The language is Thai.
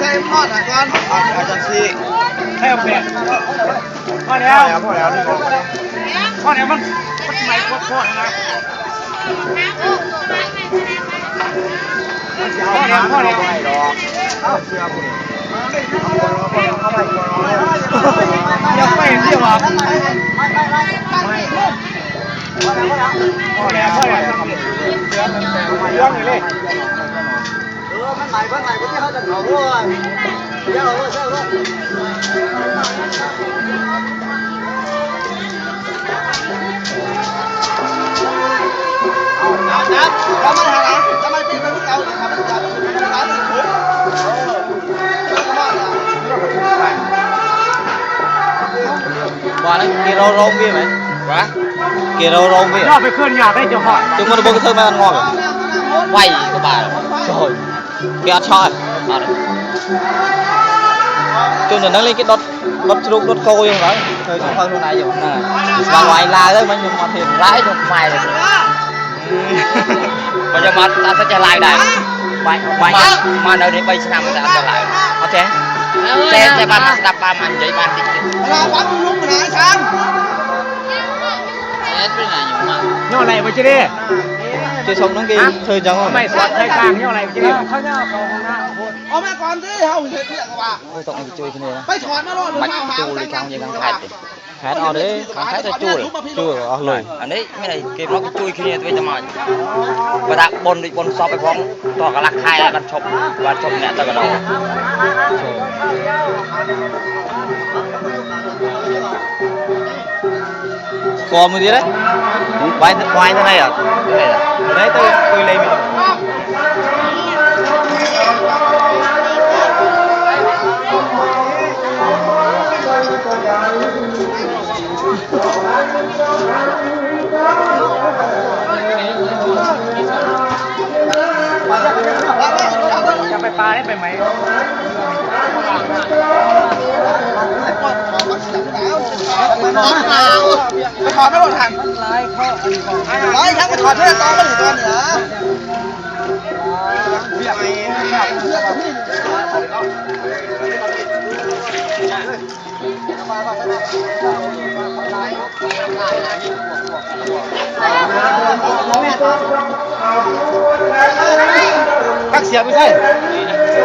ใช่พอดอ่ะก่อนอาจารย์ซีใช่เป็ดพอแล้วพอแล้วนี่พอแล้วมันไม่โคตรนะพอแล้วไม่หรอกเชื่อผมอย่าไปเที่ยวอ่ะพอแล้วเรื่องนี้เลยมันใหม่ก็ที่เขาจะเขาด้วยเดี๋ยวเชื่อด้วยจับจะมาหาจะมาตีเป็นลูกเอาทำเป็นจับร้านสิบหกว่าแล้วกี่เราร้องวิ่งไหมวะกี่เราร้องวิ่งย่อไปเคลื่อนยาได้จะหอดจึงมันบกเธอไม่งอไหวก็บ่าโอยเกี่ยชอบจนนั้นเลยcái đốt trục đốt câu như vậy thời trong khoang này dùng này và ngoài là đấy mình dùng mặt thịt rái trong mày này bây giờ mà ta sẽ trở lại đây mày mà đâu để bay năm ta trở lại ok xe ba mà đập ba mình vậy ba là bắn lúc này sang nhau này mà chưa đi chơi xong nó kia thời gian rồi mày soạt thời gian nhau này chưa điเขาเนี่ยเขาเอามาก่อนสิเขาเห็นเนี่ยกว่าไปตกมันជួយគ្នាไปถอนมาโลดมาหาจูเลยกลางยังกลางขาดขาดเอาเด้กลางขาดจะจูเอาเลยอันนี้ไม่ได้เก็บเราก็ជួយគ្នាទៅจะมาបើថាបនដូចបនសពไปផងតោះកលាក់ខែបានឈប់អ្នកទៅកណ្ដោគួរមួយទៀតហ៎វាយទៅណៃអត់ណៃទៅលេងមិនจะไปปลาได้ไปไหมไปขอไม่หล่นหันร้อยทั้งไปถอดเสื้อตอนไม่ถึงตอนเหนือcác xiềngไม่ใช่